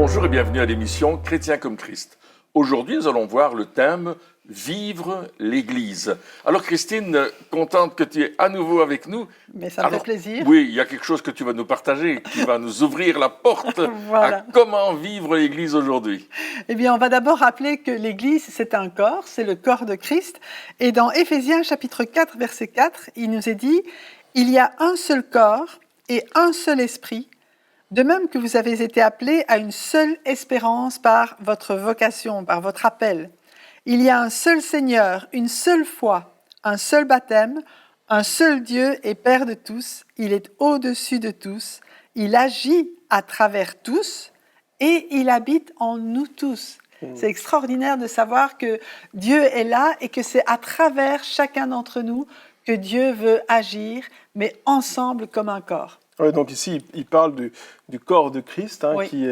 Bonjour et bienvenue à l'émission Chrétien comme Christ. Aujourd'hui, nous allons voir le thème « Vivre l'Église ». Alors Christine, contente que tu es à nouveau avec nous. Mais ça me fait plaisir. Oui, il y a quelque chose que tu vas nous partager, qui va nous ouvrir la porte Voilà. à comment vivre l'Église aujourd'hui. Eh bien, on va d'abord rappeler que l'Église, c'est un corps, c'est le corps de Christ. Et dans Éphésiens chapitre 4, verset 4, il nous est dit « Il y a un seul corps et un seul esprit, de même que vous avez été appelés à une seule espérance par votre vocation, par votre appel. Il y a un seul Seigneur, une seule foi, un seul baptême, un seul Dieu et Père de tous. Il est au-dessus de tous. Il agit à travers tous et il habite en nous tous. » C'est extraordinaire de savoir que Dieu est là et que c'est à travers chacun d'entre nous que Dieu veut agir, mais ensemble comme un corps. Oui, donc ici, il parle du corps de Christ, Oui. qui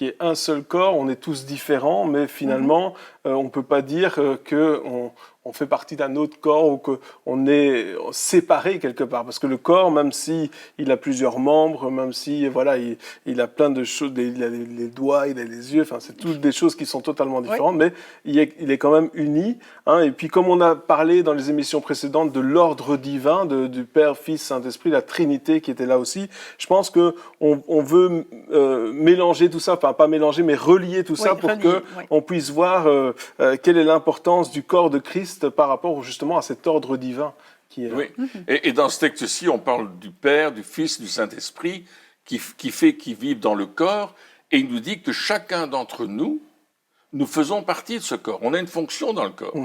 est un seul corps. On est tous différents, mais finalement, on ne peut pas dire qu'on fait partie d'un autre corps ou qu'on est séparé quelque part. Parce que le corps, même s'il a plusieurs membres, même si voilà, il a plein de choses, il a les doigts, il a les yeux, enfin, c'est toutes des choses qui sont totalement différentes, mais il est quand même uni. Et puis, comme on a parlé dans les émissions précédentes de l'ordre divin, du Père, Fils, Saint-Esprit, la Trinité qui était là aussi, je pense qu'on veut mélanger tout ça, enfin pas mélanger, mais relier tout ça pour qu'on puisse voir quelle est l'importance du corps de Christ par rapport justement à cet ordre divin qui est là. Oui. Et dans ce texte-ci, on parle du Père, du Fils, du Saint-Esprit qui fait qu'ils vivent dans le corps, et il nous dit que chacun d'entre nous, nous faisons partie de ce corps. On a une fonction dans le corps.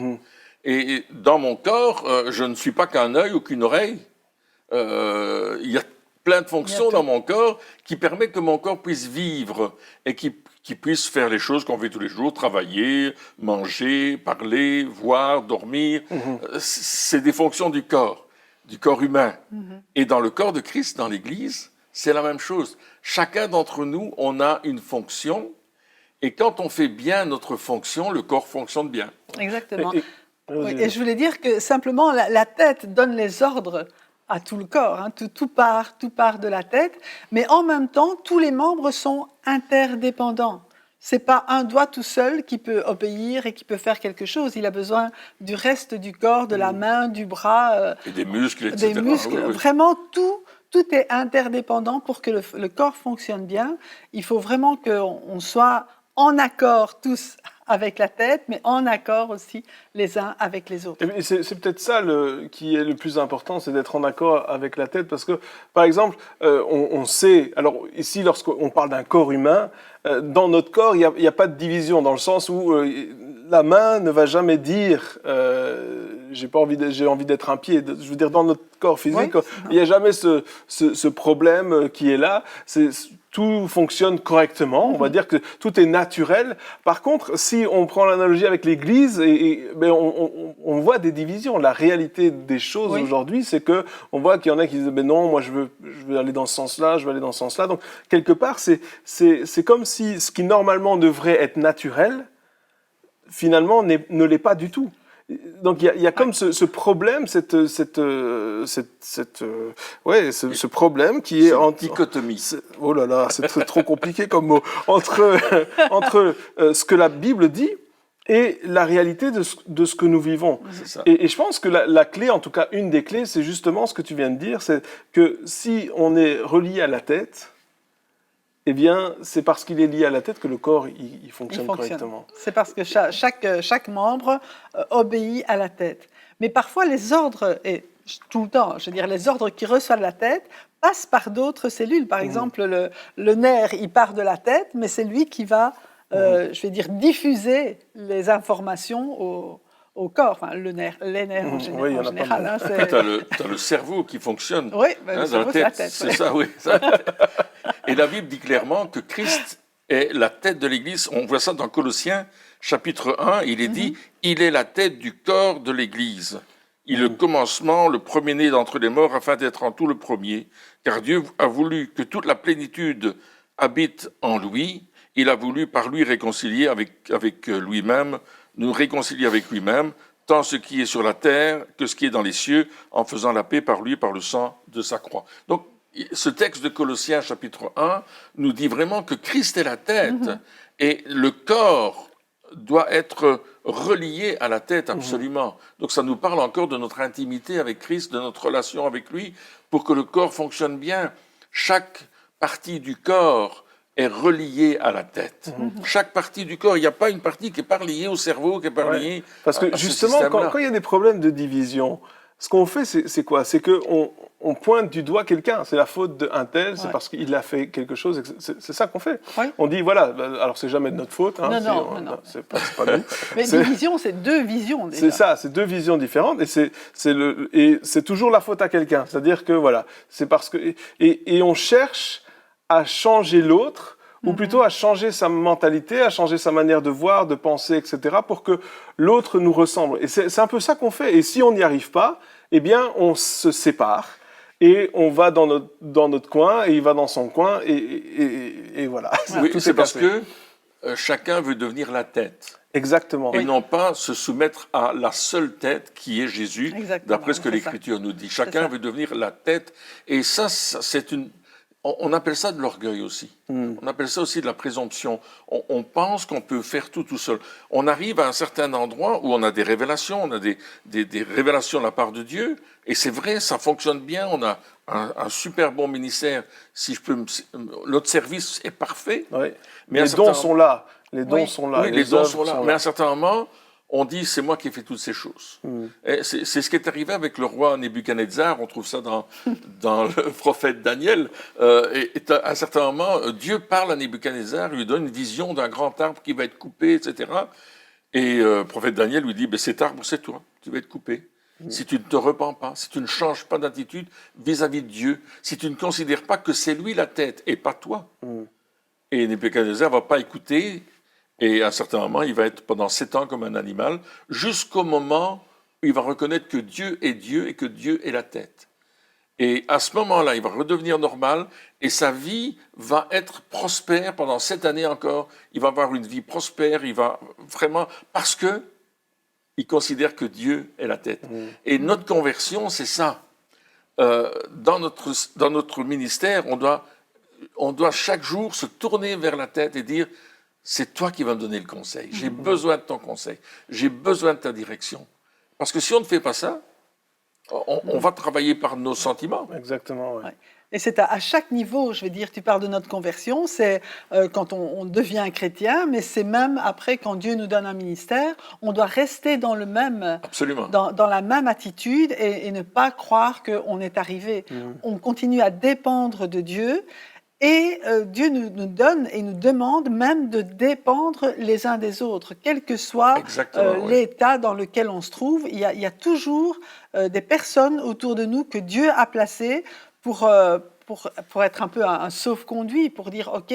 Et dans mon corps, je ne suis pas qu'un œil ou qu'une oreille. Il y a plein de fonctions dans mon corps qui permettent que mon corps puisse vivre et qui puisse faire les choses qu'on fait tous les jours, travailler, manger, parler, voir, dormir. C'est des fonctions du corps humain. Et dans le corps de Christ, dans l'Église, c'est la même chose. Chacun d'entre nous, on a une fonction, et quand on fait bien notre fonction, le corps fonctionne bien. Exactement. Et je voulais dire que simplement, la tête donne les ordres à tout le corps, tout part de la tête, mais en même temps, tous les membres sont interdépendants. C'est pas un doigt tout seul qui peut obéir et qui peut faire quelque chose. Il a besoin du reste du corps, de la main, du bras, et des muscles, etc. Des muscles. Oui. Vraiment, tout est interdépendant pour que le corps fonctionne bien. Il faut vraiment qu'on soit en accord tous avec la tête, mais en accord aussi les uns avec les autres. Et c'est peut-être ça qui est le plus important, c'est d'être en accord avec la tête, parce que, par exemple, on sait, alors ici, lorsqu'on parle d'un corps humain, dans notre corps, il n'y a pas de division, dans le sens où la main ne va jamais dire j'ai envie d'être un pied. Je veux dire, dans notre corps physique, il n'y a jamais ce problème qui est là. Tout fonctionne correctement, on va dire que tout est naturel. Par contre, si on prend l'analogie avec l'Église, on voit des divisions. La réalité des choses aujourd'hui, c'est que on voit qu'il y en a qui disent non, moi je veux aller dans ce sens-là, je veux aller dans ce sens-là. Donc quelque part, c'est comme si ce qui normalement devrait être naturel, finalement ne l'est pas du tout. Donc il y a comme ce problème, ce problème qui est en dichotomie. Oh là là, c'est trop compliqué comme mot, entre ce que la Bible dit et la réalité de ce que nous vivons. Et je pense que la clé, en tout cas une des clés, c'est justement ce que tu viens de dire, c'est que si on est relié à la tête, eh bien, c'est parce qu'il est lié à la tête que le corps il fonctionne correctement. C'est parce que chaque membre obéit à la tête. Mais parfois, les ordres, et tout le temps, je veux dire, les ordres qui reçoivent la tête passent par d'autres cellules. Par exemple, le nerf, il part de la tête, mais c'est lui qui va, je vais dire, diffuser les informations au corps, enfin, les nerfs en général. Tu as le cerveau qui fonctionne. Oui, le cerveau, c'est la tête. C'est ça, oui. Et la Bible dit clairement que Christ est la tête de l'Église. On voit ça dans Colossiens, chapitre 1. Il est dit, il est la tête du corps de l'Église. Il est le commencement, le premier-né d'entre les morts, afin d'être en tout le premier. Car Dieu a voulu que toute la plénitude habite en lui. Il a voulu par lui réconcilier avec lui-même, nous réconcilier avec lui-même, tant ce qui est sur la terre que ce qui est dans les cieux, en faisant la paix par lui, par le sang de sa croix. Donc, ce texte de Colossiens chapitre 1 nous dit vraiment que Christ est la tête et le corps doit être relié à la tête absolument. Donc ça nous parle encore de notre intimité avec Christ, de notre relation avec lui, pour que le corps fonctionne bien. Chaque partie du corps est reliée à la tête. Chaque partie du corps, il n'y a pas une partie qui n'est pas reliée au cerveau, qui n'est pas reliée Parce que à justement, quand il y a des problèmes de division, ce qu'on fait, c'est quoi? C'est qu'on pointe du doigt quelqu'un. C'est la faute d'un tel, c'est parce qu'il a fait quelque chose. C'est ça qu'on fait. Ouais. On dit, voilà, alors c'est jamais de notre faute. Hein, non. C'est pas nous. Mais division, c'est deux visions déjà. C'est ça, c'est deux visions différentes. Et c'est toujours la faute à quelqu'un. C'est-à-dire que, voilà, c'est parce que... Et on cherche à changer l'autre, ou plutôt à changer sa mentalité, à changer sa manière de voir, de penser, etc., pour que l'autre nous ressemble. Et c'est un peu ça qu'on fait. Et si on n'y arrive pas, eh bien, on se sépare, et on va dans notre coin, et il va dans son coin, et voilà. Oui, c'est parce que chacun veut devenir la tête. Exactement. Et non pas se soumettre à la seule tête qui est Jésus, d'après ce que l'Écriture nous dit. Chacun veut devenir la tête. Et ça c'est une... On appelle ça de l'orgueil aussi. On appelle ça aussi de la présomption. On pense qu'on peut faire tout seul. On arrive à un certain endroit où on a des révélations, on a des révélations de la part de Dieu, et c'est vrai, ça fonctionne bien, on a un super bon ministère, si je peux notre service est parfait. Oui. Mais les dons sont là. Les dons sont là. Oui, les dons sont là. Mais à un certain moment, on dit, c'est moi qui ai fait toutes ces choses. Et c'est ce qui est arrivé avec le roi Nebuchadnezzar, on trouve ça dans le prophète Daniel. Et à un certain moment, Dieu parle à Nebuchadnezzar, lui donne une vision d'un grand arbre qui va être coupé, etc. Et le prophète Daniel lui dit, cet arbre, c'est toi, qui va être coupé. Si tu ne te repens pas, si tu ne changes pas d'attitude vis-à-vis de Dieu, si tu ne considères pas que c'est lui la tête et pas toi. Et Nebuchadnezzar ne va pas écouter. Et à un certain moment, il va être pendant 7 ans comme un animal, jusqu'au moment où il va reconnaître que Dieu est Dieu et que Dieu est la tête. Et à ce moment-là, il va redevenir normal et sa vie va être prospère pendant 7 années encore. Il va avoir une vie prospère, il va vraiment... Parce que il considère que Dieu est la tête. Et notre conversion, c'est ça. Dans notre ministère, on doit chaque jour se tourner vers la tête et dire... C'est toi qui vas me donner le conseil. J'ai besoin de ton conseil. J'ai besoin de ta direction. Parce que si on ne fait pas ça, on va travailler par nos sentiments. Exactement, oui. Ouais. Et c'est à chaque niveau, je veux dire, tu parles de notre conversion, c'est quand on devient chrétien, mais c'est même après, quand Dieu nous donne un ministère, on doit rester dans le même, Absolument. Dans la même attitude et ne pas croire qu'on est arrivé. On continue à dépendre de Dieu. Et Dieu nous donne et nous demande même de dépendre les uns des autres, quel que soit l'état dans lequel on se trouve. Il y a toujours des personnes autour de nous que Dieu a placées pour être un peu un sauf-conduit, pour dire OK,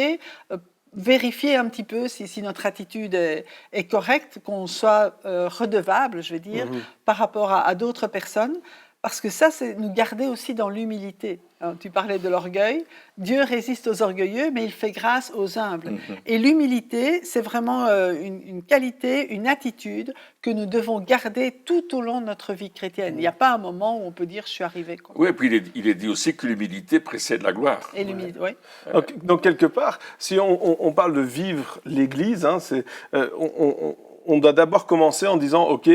vérifier un petit peu si notre attitude est correcte, qu'on soit redevable, je veux dire, par rapport à d'autres personnes. Parce que ça, c'est nous garder aussi dans l'humilité. Alors, tu parlais de l'orgueil. Dieu résiste aux orgueilleux, mais il fait grâce aux humbles. Et l'humilité, c'est vraiment une qualité, une attitude que nous devons garder tout au long de notre vie chrétienne. Il n'y a pas un moment où on peut dire « je suis arrivé ». Oui, et puis il est dit aussi que l'humilité précède la gloire. Et l'humilité, oui. Donc, quelque part, si on parle de vivre l'Église, hein, on doit d'abord commencer en disant, OK,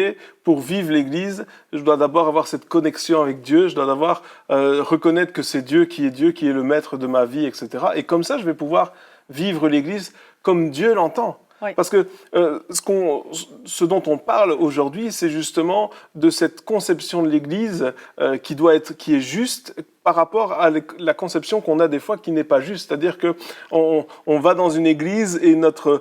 pour vivre l'Église, je dois d'abord avoir cette connexion avec Dieu, je dois d'abord reconnaître que c'est Dieu, qui est le maître de ma vie, etc. Et comme ça, je vais pouvoir vivre l'Église comme Dieu l'entend. Oui. Parce que ce dont on parle aujourd'hui, c'est justement de cette conception de l'Église qui est juste par rapport à la conception qu'on a des fois qui n'est pas juste. C'est-à-dire que on va dans une église et notre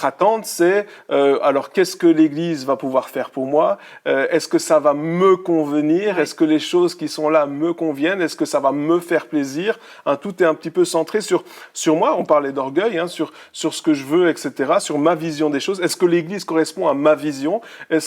attente, c'est alors qu'est-ce que l'église va pouvoir faire pour moi? Est-ce que ça va me convenir? Est-ce que les choses qui sont là me conviennent? Est-ce que ça va me faire plaisir? Tout est un petit peu centré sur moi. On parlait d'orgueil, sur ce que je veux, etc., sur ma vision des choses. Est-ce que l'église correspond à ma vision? Et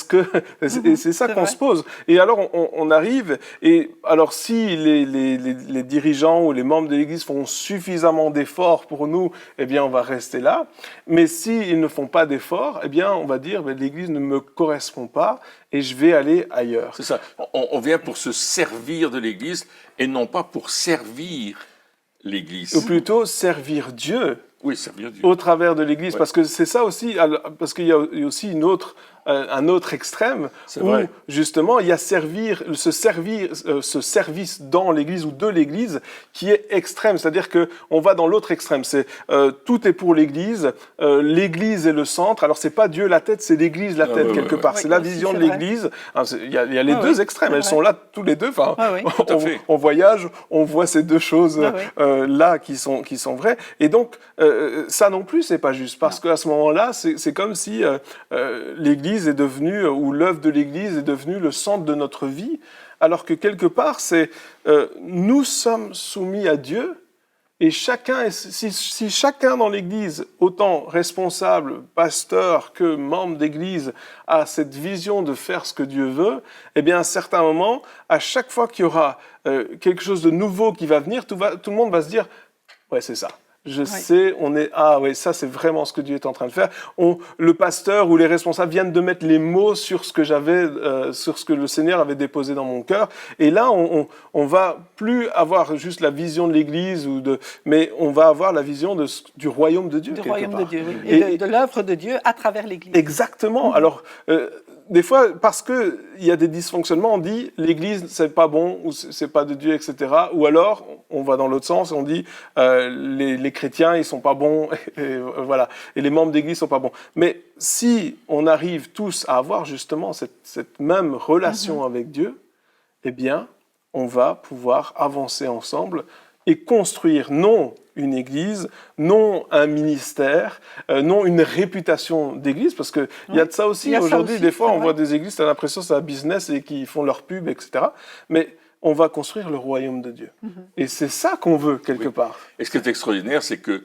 c'est ça qu'on se pose. Et alors on arrive, et alors si les dirigeants ou les membres de l'Église font suffisamment d'efforts pour nous, eh bien, on va rester là. Mais s'ils ne font pas d'efforts, eh bien, on va dire, l'Église ne me correspond pas et je vais aller ailleurs. C'est ça. On vient pour se servir de l'Église et non pas pour servir l'Église. Ou plutôt servir Dieu. Oui, servir Dieu. Au travers de l'Église, Ouais. parce que c'est ça aussi, parce qu'il y a aussi un autre extrême C'est où vrai. justement il y a ce service dans l'Église ou de l'Église qui est extrême, c'est-à-dire que on va dans l'autre extrême, c'est tout est pour l'Église, l'Église est le centre. Alors c'est pas Dieu la tête, c'est l'Église la tête quelque part. Ouais, c'est la aussi, vision de c'est vrai. l'Église. Il y a les deux extrêmes, c'est elles vrai. sont là tous les deux. Enfin, Ouais, oui. Tout à fait. on voyage, on voit ces deux choses Ouais, là qui sont vraies. Et donc ça non plus c'est pas juste, parce qu'à ce moment-là c'est comme si l'Église est devenue, ou l'œuvre de l'Église est devenue le centre de notre vie, alors que quelque part nous sommes soumis à Dieu. Et si chacun dans l'Église, autant responsable, pasteur que membre d'Église, a cette vision de faire ce que Dieu veut, eh bien à un certain moment, à chaque fois qu'il y aura quelque chose de nouveau qui va venir, tout le monde va se dire « ouais, c'est ça ». Je sais, ça c'est vraiment ce que Dieu est en train de faire. Le pasteur ou les responsables viennent de mettre les mots sur ce que sur ce que le Seigneur avait déposé dans mon cœur. Et là, on va plus avoir juste la vision de l'Église mais on va avoir la vision du royaume de Dieu. Du quelque royaume part. de Dieu, oui. Et de l'œuvre de Dieu à travers l'Église. Exactement. Alors, des fois, parce qu'il y a des dysfonctionnements, on dit l'Église, c'est pas bon, ou c'est pas de Dieu, etc. Ou alors, on va dans l'autre sens, on dit les chrétiens, ils sont pas bons, voilà. Et les membres d'Église sont pas bons. Mais si on arrive tous à avoir justement cette même relation avec Dieu, eh bien, on va pouvoir avancer ensemble et construire non une église, non un ministère, non une réputation d'église, parce qu'il y a de ça aussi. Aujourd'hui, des fois, on voit des églises, tu as l'impression que c'est un business et qu'ils font leur pub, etc. Mais on va construire le royaume de Dieu. Et c'est ça qu'on veut, quelque part. Et ce qui est extraordinaire, c'est que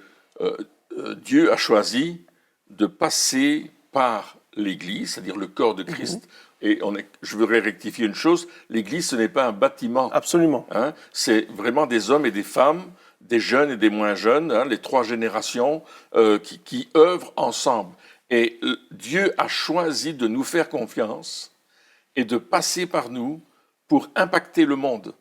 Dieu a choisi de passer par l'Église, c'est-à-dire le corps de Christ. Et je voudrais rectifier une chose, l'Église, ce n'est pas un bâtiment. Absolument. Hein, c'est vraiment des hommes et des femmes, des jeunes et des moins jeunes, hein, les trois générations qui œuvrent ensemble. Et Dieu a choisi de nous faire confiance et de passer par nous pour impacter le monde,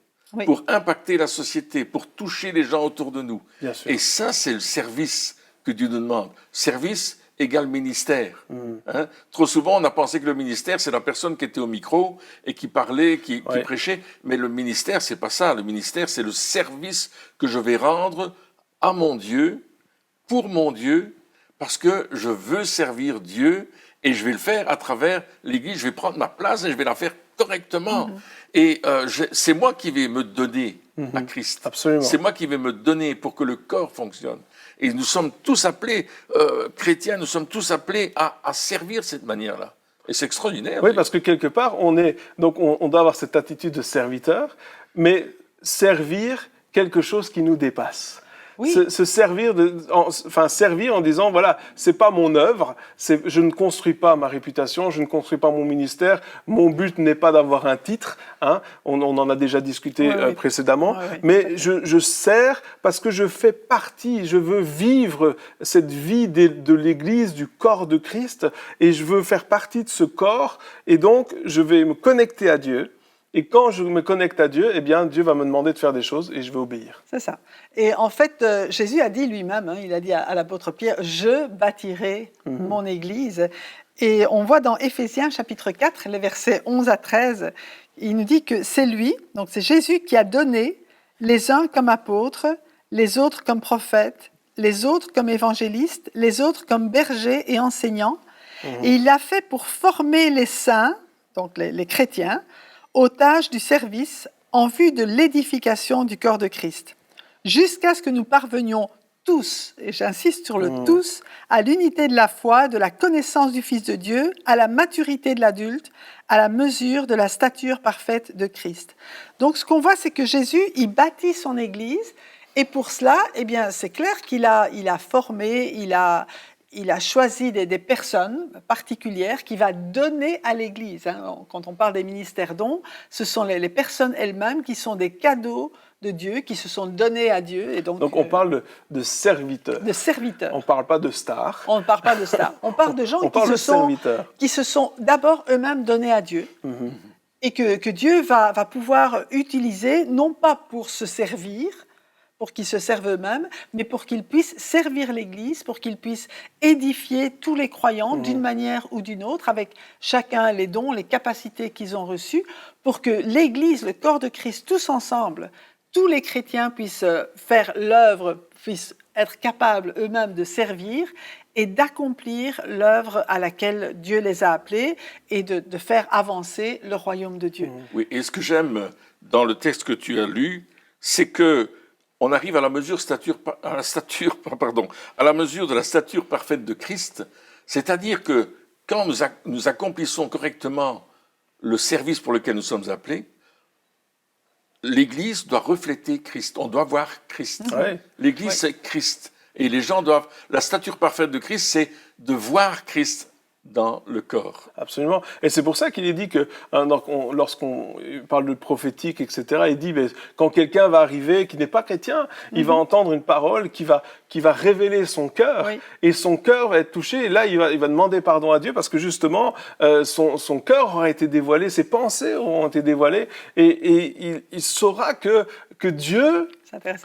pour impacter la société, pour toucher les gens autour de nous. Bien sûr. Et ça, c'est le service que Dieu nous demande. Service égale ministère. Hein? Trop souvent, on a pensé que le ministère, c'est la personne qui était au micro et qui parlait, qui prêchait. Mais le ministère, c'est pas ça. Le ministère, c'est le service que je vais rendre à mon Dieu, pour mon Dieu, parce que je veux servir Dieu et je vais le faire à travers l'Église. Je vais prendre ma place et je vais la faire correctement. Et c'est moi qui vais me donner à Christ. Absolument. C'est moi qui vais me donner pour que le corps fonctionne. Et nous sommes tous appelés, chrétiens, nous sommes tous appelés à servir de cette manière-là. Et c'est extraordinaire. Oui, parce que quelque part, on doit avoir cette attitude de serviteur, mais servir quelque chose qui nous dépasse. Oui. Se servir en disant, voilà, c'est pas mon œuvre, je ne construis pas ma réputation, je ne construis pas mon ministère, mon but n'est pas d'avoir un titre, hein, on en a déjà discuté précédemment, mais je sers parce que je fais partie, je veux vivre cette vie de l'Église, du corps de Christ, et je veux faire partie de ce corps, et donc je vais me connecter à Dieu. Et quand je me connecte à Dieu, eh bien, Dieu va me demander de faire des choses et je vais obéir. C'est ça. Et en fait, Jésus a dit lui-même, il a dit à l'apôtre Pierre, « Je bâtirai mon Église ». Et on voit dans Éphésiens chapitre 4, les versets 11 à 13, il nous dit que c'est lui, donc c'est Jésus qui a donné les uns comme apôtres, les autres comme prophètes, les autres comme évangélistes, les autres comme bergers et enseignants. Et il l'a fait pour former les saints, donc les chrétiens, aux tâches du service en vue de l'édification du corps de Christ, jusqu'à ce que nous parvenions tous, et j'insiste sur le tous, à l'unité de la foi, de la connaissance du Fils de Dieu, à la maturité de l'adulte, à la mesure de la stature parfaite de Christ. Donc ce qu'on voit, c'est que Jésus, il bâtit son Église, et pour cela, eh bien, c'est clair qu'il a formé, il a il a choisi des personnes particulières qu'il va donner à l'Église. Quand on parle des ministères dons, ce sont les personnes elles-mêmes qui sont des cadeaux de Dieu, qui se sont donnés à Dieu. Et donc on parle de serviteurs. De serviteurs. On ne parle pas de stars. On ne parle pas de stars. On parle de gens qui se sont d'abord eux-mêmes donnés à Dieu. Mm-hmm. Et que Dieu va pouvoir utiliser, non pas pour se servir, pour qu'ils se servent eux-mêmes, mais pour qu'ils puissent servir l'Église, pour qu'ils puissent édifier tous les croyants d'une manière ou d'une autre, avec chacun les dons, les capacités qu'ils ont reçues, pour que l'Église, le corps de Christ, tous ensemble, tous les chrétiens puissent faire l'œuvre, puissent être capables eux-mêmes de servir et d'accomplir l'œuvre à laquelle Dieu les a appelés et de faire avancer le royaume de Dieu. Oui, et ce que j'aime dans le texte que tu as lu, c'est que on arrive à la mesure de la stature parfaite de Christ, c'est-à-dire que quand nous accomplissons correctement le service pour lequel nous sommes appelés, l'Église doit refléter Christ. On doit voir Christ. Ouais. L'Église, c'est Christ. Et les gens doivent... La stature parfaite de Christ, c'est de voir Christ dans le corps. Absolument. Et c'est pour ça qu'il est dit que lorsqu'on parle de prophétique, etc., il dit quand quelqu'un va arriver qui n'est pas chrétien, il va entendre une parole qui va révéler son cœur, et son cœur va être touché, et là il va demander pardon à Dieu parce que justement son cœur aura été dévoilé, ses pensées auront été dévoilées, et il saura que Dieu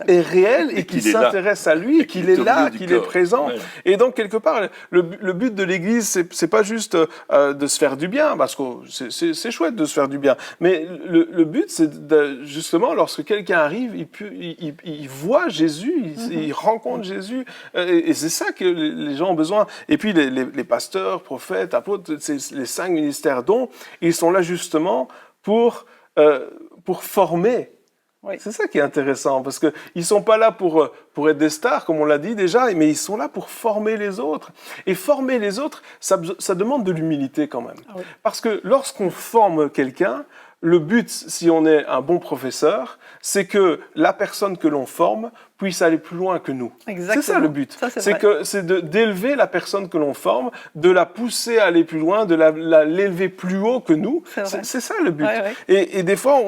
est réel et qu'il s'intéresse à lui, et qu'il est là, qu'il est présent. Ouais. Et donc, quelque part, le but de l'Église, c'est pas juste de se faire du bien, parce que c'est chouette de se faire du bien, mais le but, c'est justement, lorsque quelqu'un arrive, il voit Jésus, il rencontre Jésus, et c'est ça que les gens ont besoin. Et puis, les pasteurs, prophètes, apôtres, les 5 ministères dons, ils sont là justement pour former. Oui. C'est ça qui est intéressant, parce qu'ils ne sont pas là pour être des stars, comme on l'a dit déjà, mais ils sont là pour former les autres. Et former les autres, ça demande de l'humilité quand même. Ah oui. Parce que lorsqu'on forme quelqu'un, le but, si on est un bon professeur, c'est que la personne que l'on forme puisse aller plus loin que nous. Exactement. C'est ça le but. C'est d'élever la personne que l'on forme, de la pousser à aller plus loin, de l'élever plus haut que nous. C'est ça le but. Ouais, ouais. Et des fois,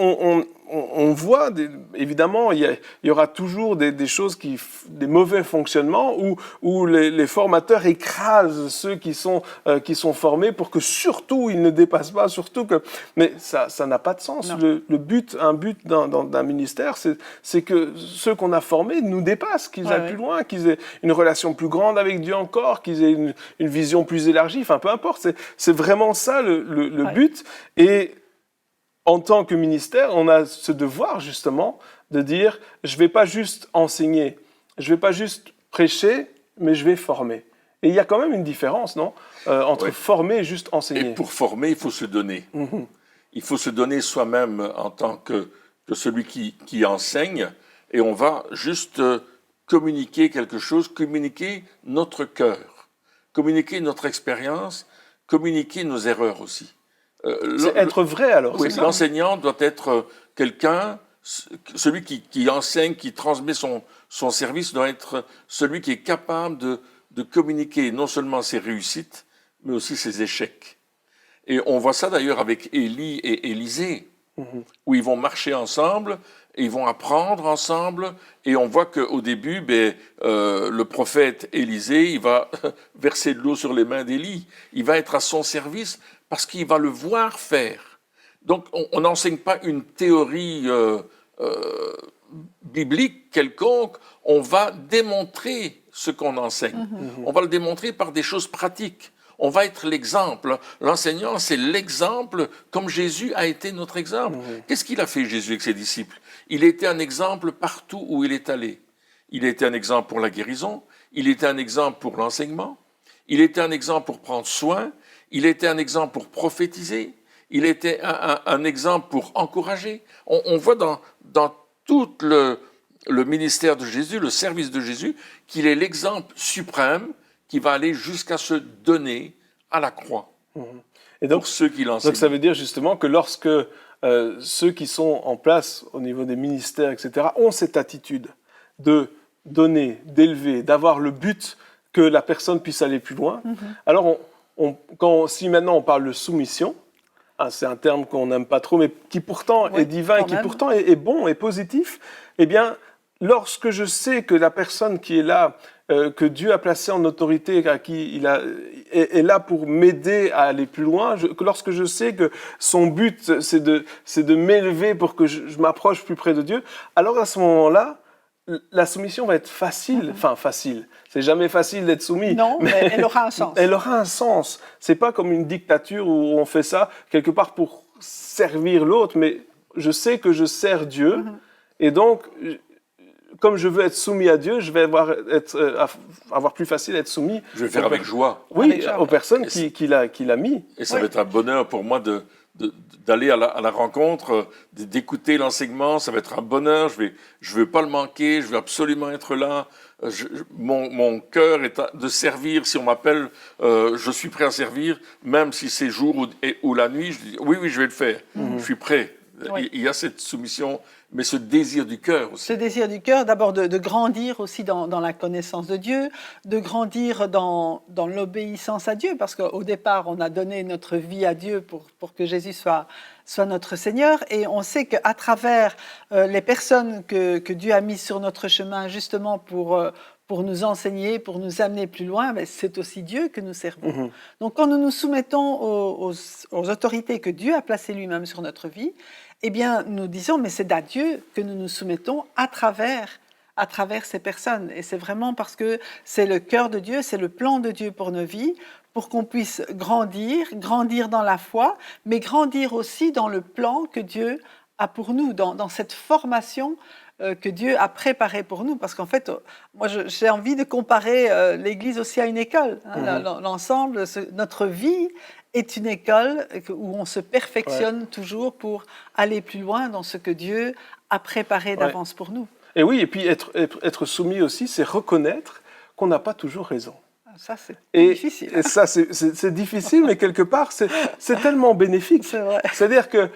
on voit, évidemment, il y aura toujours des choses, des mauvais fonctionnements où les formateurs écrasent ceux qui sont formés pour que surtout ils ne dépassent pas, mais ça n'a pas de sens. Un but d'un ministère, c'est que ceux qu'on a formés nous dépassent, qu'ils aillent plus loin, qu'ils aient une relation plus grande avec Dieu encore, qu'ils aient une vision plus élargie, enfin peu importe, c'est vraiment ça le but. Et en tant que ministère, on a ce devoir justement de dire « je ne vais pas juste enseigner, je ne vais pas juste prêcher, mais je vais former ». Et il y a quand même une différence, non, entre former et juste enseigner. Et pour former, il faut se donner. Mm-hmm. Il faut se donner soi-même en tant que celui qui enseigne, et on va juste communiquer quelque chose, communiquer notre cœur, communiquer notre expérience, communiquer nos erreurs aussi. C'est être vrai alors. Oui, l'enseignant doit être quelqu'un, celui qui enseigne, qui transmet son service, doit être celui qui est capable de communiquer non seulement ses réussites, mais aussi ses échecs. Et on voit ça d'ailleurs avec Élie et Élisée, où ils vont marcher ensemble, et ils vont apprendre ensemble, et on voit qu'au début, le prophète Élisée, il va verser de l'eau sur les mains d'Élie, il va être à son service, parce qu'il va le voir faire. Donc, on n'enseigne pas une théorie biblique quelconque, on va démontrer ce qu'on enseigne. On va le démontrer par des choses pratiques. On va être l'exemple. L'enseignant, c'est l'exemple, comme Jésus a été notre exemple. Qu'est-ce qu'il a fait, Jésus, avec ses disciples? Il était un exemple partout où il est allé. Il était un exemple pour la guérison, il était un exemple pour l'enseignement, il était un exemple pour prendre soin, il était un exemple pour prophétiser, il était un exemple pour encourager. On voit dans tout le ministère de Jésus, le service de Jésus, qu'il est l'exemple suprême qui va aller jusqu'à se donner à la croix. Et donc, pour ceux qui l'enseignent. Donc ça veut dire justement que lorsque ceux qui sont en place au niveau des ministères, etc., ont cette attitude de donner, d'élever, d'avoir le but que la personne puisse aller plus loin. Alors, si maintenant on parle de soumission, c'est un terme qu'on n'aime pas trop, mais qui pourtant est divin et qui pourtant est bon et positif, eh bien, lorsque je sais que la personne qui est là, que Dieu a placée en autorité, à qui est là pour m'aider à aller plus loin, lorsque je sais que son but, c'est de m'élever pour que je m'approche plus près de Dieu, alors à ce moment-là, la soumission va être facile. Enfin, facile. C'est jamais facile d'être soumis. Non, mais elle aura un sens. Elle aura un sens. C'est pas comme une dictature où on fait ça quelque part pour servir l'autre, mais je sais que je sers Dieu. Et donc, comme je veux être soumis à Dieu, je vais avoir plus facile à être soumis. Je vais faire avec joie. Oui, aux personnes qu'il a mis. Et ça va être un bonheur pour moi d'aller à la rencontre, d'écouter l'enseignement. Ça va être un bonheur. Je veux pas le manquer. Je veux absolument être là. Mon cœur est de servir. Si on m'appelle, je suis prêt à servir, même si c'est jour ou la nuit. Je dis oui, je vais le faire. Je suis prêt. Oui. Il y a cette soumission, mais ce désir du cœur aussi. Ce désir du cœur, d'abord de grandir aussi dans la connaissance de Dieu, de grandir dans l'obéissance à Dieu, parce qu'au départ, on a donné notre vie à Dieu pour que Jésus soit notre Seigneur, et on sait qu'à travers les personnes que Dieu a mises sur notre chemin, justement pour nous enseigner, pour nous amener plus loin, mais c'est aussi Dieu que nous servons. Donc quand nous nous soumettons aux autorités que Dieu a placées lui-même sur notre vie, eh bien, nous disons, mais c'est à Dieu que nous nous soumettons à travers ces personnes. Et c'est vraiment parce que c'est le cœur de Dieu, c'est le plan de Dieu pour nos vies, pour qu'on puisse grandir dans la foi, mais grandir aussi dans le plan que Dieu a pour nous, dans cette formation que Dieu a préparée pour nous. Parce qu'en fait, moi, j'ai envie de comparer l'Église aussi à une école. L'ensemble, notre vie est une école où on se perfectionne toujours pour aller plus loin dans ce que Dieu a préparé d'avance pour nous. Et oui, et puis être soumis aussi, c'est reconnaître qu'on n'a pas toujours raison. Ça, c'est difficile. Et ça, c'est difficile, mais quelque part, c'est tellement bénéfique. C'est vrai. C'est-à-dire que,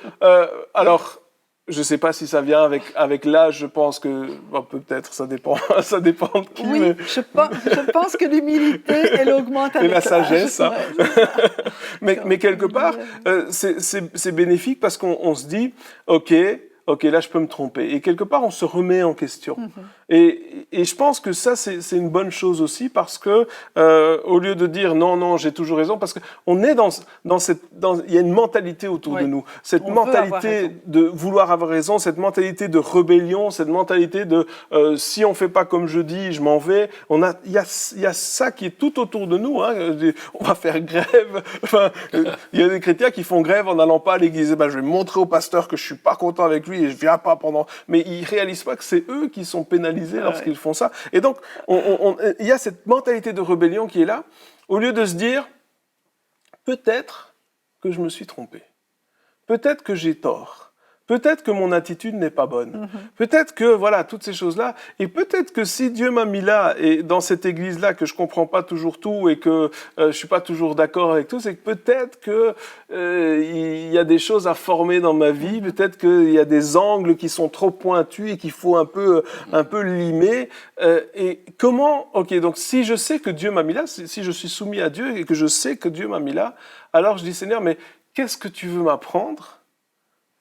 alors, je ne sais pas si ça vient avec l'âge, je pense que, peut-être, ça dépend de qui. Oui, mais... je pense que l'humilité, elle augmente avec l'âge. Et la sagesse. Hein. Ouais. mais quelque part, c'est bénéfique parce qu'on se dit, OK, là, je peux me tromper. Et quelque part, on se remet en question. Et je pense que ça, c'est une bonne chose aussi parce que, au lieu de dire non, j'ai toujours raison, parce qu'on est il y a une mentalité autour de nous. Cette mentalité de vouloir avoir raison, cette mentalité de rébellion, cette mentalité de si on fait pas comme je dis, je m'en vais. Il y a ça qui est tout autour de nous. Hein. On va faire grève. Enfin, il y a des chrétiens qui font grève en n'allant pas à l'église. Je vais montrer au pasteur que je suis pas content avec lui et je viens pas pendant. Mais ils réalisent pas que c'est eux qui sont pénalisés lorsqu'ils font ça. Et donc, il y a cette mentalité de rébellion qui est là, au lieu de se dire, peut-être que je me suis trompé, peut-être que j'ai tort, peut-être que mon attitude n'est pas bonne, peut-être que, voilà, toutes ces choses-là, et peut-être que si Dieu m'a mis là, et dans cette église-là, que je comprends pas toujours tout, et que je suis pas toujours d'accord avec tout, c'est que peut-être que il y a des choses à former dans ma vie, peut-être qu'il y a des angles qui sont trop pointus et qu'il faut un peu limer, et comment, donc si je sais que Dieu m'a mis là, si je suis soumis à Dieu et que je sais que Dieu m'a mis là, alors je dis, Seigneur, mais qu'est-ce que tu veux m'apprendre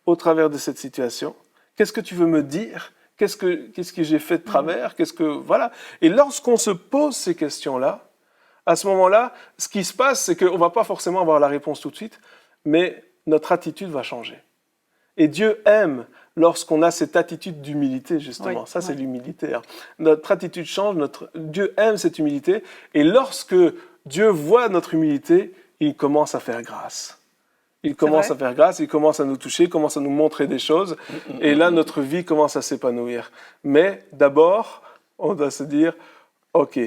au travers de cette situation? Qu'est-ce que tu veux me dire? Qu'est-ce que j'ai fait de travers? Voilà. Et lorsqu'on se pose ces questions-là, à ce moment-là, ce qui se passe, c'est qu'on va pas forcément avoir la réponse tout de suite, mais notre attitude va changer. Et Dieu aime lorsqu'on a cette attitude d'humilité, justement. C'est l'humilité. Hein. Notre attitude change, Dieu aime cette humilité, et lorsque Dieu voit notre humilité, il commence à faire grâce. Il commence à faire grâce, il commence à nous toucher, il commence à nous montrer des choses. Et là, notre vie commence à s'épanouir. Mais d'abord, on doit se dire, OK,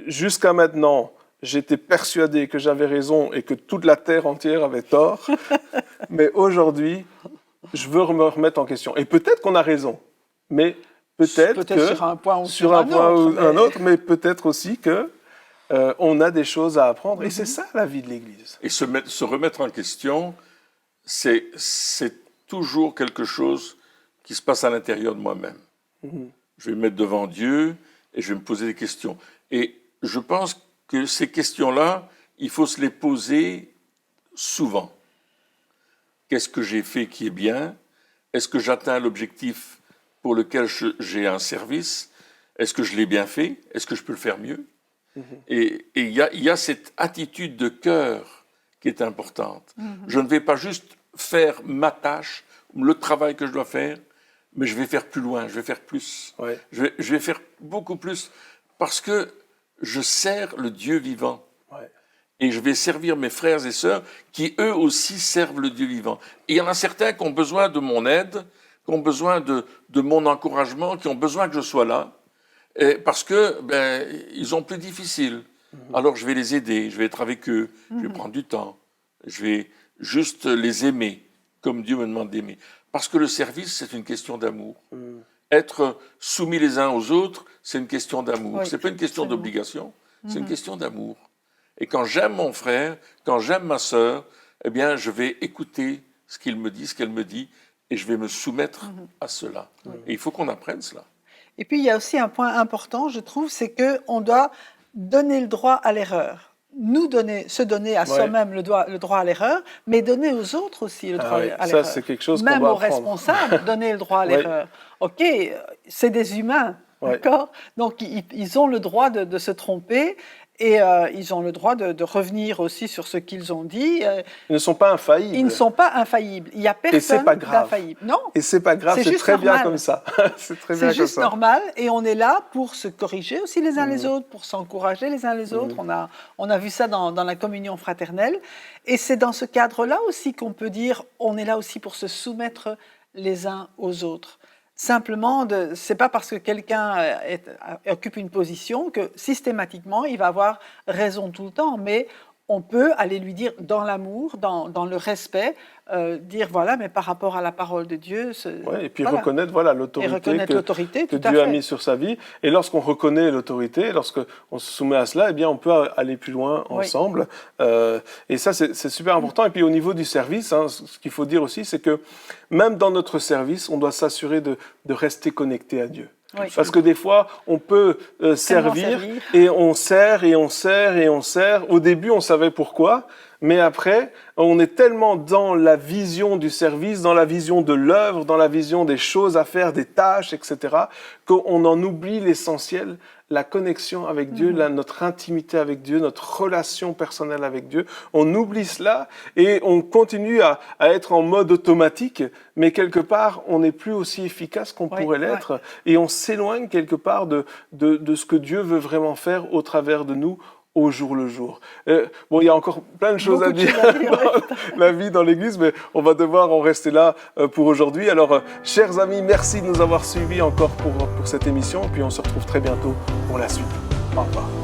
jusqu'à maintenant, j'étais persuadé que j'avais raison et que toute la terre entière avait tort. Mais aujourd'hui, je veux me remettre en question. Et peut-être qu'on a raison. Mais peut-être que sur un point ou sur un autre, mais peut-être aussi que on a des choses à apprendre. Et c'est ça la vie de l'Église. Et se remettre en question, c'est toujours quelque chose qui se passe à l'intérieur de moi-même. Je vais me mettre devant Dieu et je vais me poser des questions. Et je pense que ces questions-là, il faut se les poser souvent. Qu'est-ce que j'ai fait qui est bien? Est-ce que j'atteins l'objectif pour lequel j'ai un service? Est-ce que je l'ai bien fait? Est-ce que je peux le faire mieux? Et il y a cette attitude de cœur qui est importante. Je ne vais pas juste faire ma tâche, le travail que je dois faire, mais je vais faire plus loin, je vais faire plus. Ouais. Je vais faire beaucoup plus parce que je sers le Dieu vivant. Ouais. Et je vais servir mes frères et sœurs qui, eux aussi, servent le Dieu vivant. Et il y en a certains qui ont besoin de mon aide, qui ont besoin de mon encouragement, qui ont besoin que je sois là, parce que ils ont plus difficile. Alors je vais les aider, je vais être avec eux, je vais prendre du temps, je vais juste les aimer, comme Dieu me demande d'aimer. Parce que le service, c'est une question d'amour. Être soumis les uns aux autres, c'est une question d'amour. Oui, c'est pas une question absolument. d'obligation, c'est une question d'amour. Et quand j'aime mon frère, quand j'aime ma sœur, eh bien, je vais écouter ce qu'il me dit, ce qu'elle me dit, et je vais me soumettre à cela. Et il faut qu'on apprenne cela. Et puis, il y a aussi un point important, je trouve, c'est qu'on doit donner le droit à l'erreur. Se donner à soi-même le droit à l'erreur, mais donner aux autres aussi le droit à l'erreur. Ça, c'est quelque chose qu'on Même doit aux apprendre. responsables, donner le droit à l'erreur. OK, c'est des humains, d'accord? Donc, ils ont le droit de se tromper et ils ont le droit de revenir aussi sur ce qu'ils ont dit. Ils ne sont pas infaillibles. Ils ne sont pas infaillibles. Il n'y a personne pas grave. d'infaillible. Non. Et c'est pas grave, c'est juste très bien normal. comme ça. C'est très bien C'est comme juste ça. normal et on est là pour se corriger aussi les uns les autres, pour s'encourager les uns les autres. On a vu ça dans la communion fraternelle. Et c'est dans ce cadre-là aussi qu'on peut dire on est là aussi pour se soumettre les uns aux autres. Simplement, c'est pas parce que quelqu'un occupe une position que systématiquement il va avoir raison tout le temps, mais on peut aller lui dire dans l'amour, dans le respect, dire voilà, mais par rapport à la parole de Dieu. Et puis voilà. reconnaître l'autorité que tout à Dieu a fait. mis sur sa vie. Et lorsqu'on reconnaît l'autorité, lorsqu'on se soumet à cela, eh bien, on peut aller plus loin ensemble. Et ça, c'est super important. Et puis au niveau du service, ce qu'il faut dire aussi, c'est que même dans notre service, on doit s'assurer de rester connecté à Dieu. Oui. Parce que des fois, on peut servir et on sert et on sert et on sert. Au début, on savait pourquoi, mais après, on est tellement dans la vision du service, dans la vision de l'œuvre, dans la vision des choses à faire, des tâches, etc., qu'on en oublie l'essentiel, la connexion avec Dieu, notre intimité avec Dieu, notre relation personnelle avec Dieu. On oublie cela et on continue à être en mode automatique, mais quelque part, on n'est plus aussi efficace qu'on pourrait l'être et on s'éloigne quelque part de ce que Dieu veut vraiment faire au travers de nous au jour le jour. Bon, il y a encore plein de choses à dire dans la vie dans l'Église, mais on va devoir en rester là pour aujourd'hui. Alors, chers amis, merci de nous avoir suivis encore pour cette émission, puis on se retrouve très bientôt pour la suite. Au revoir.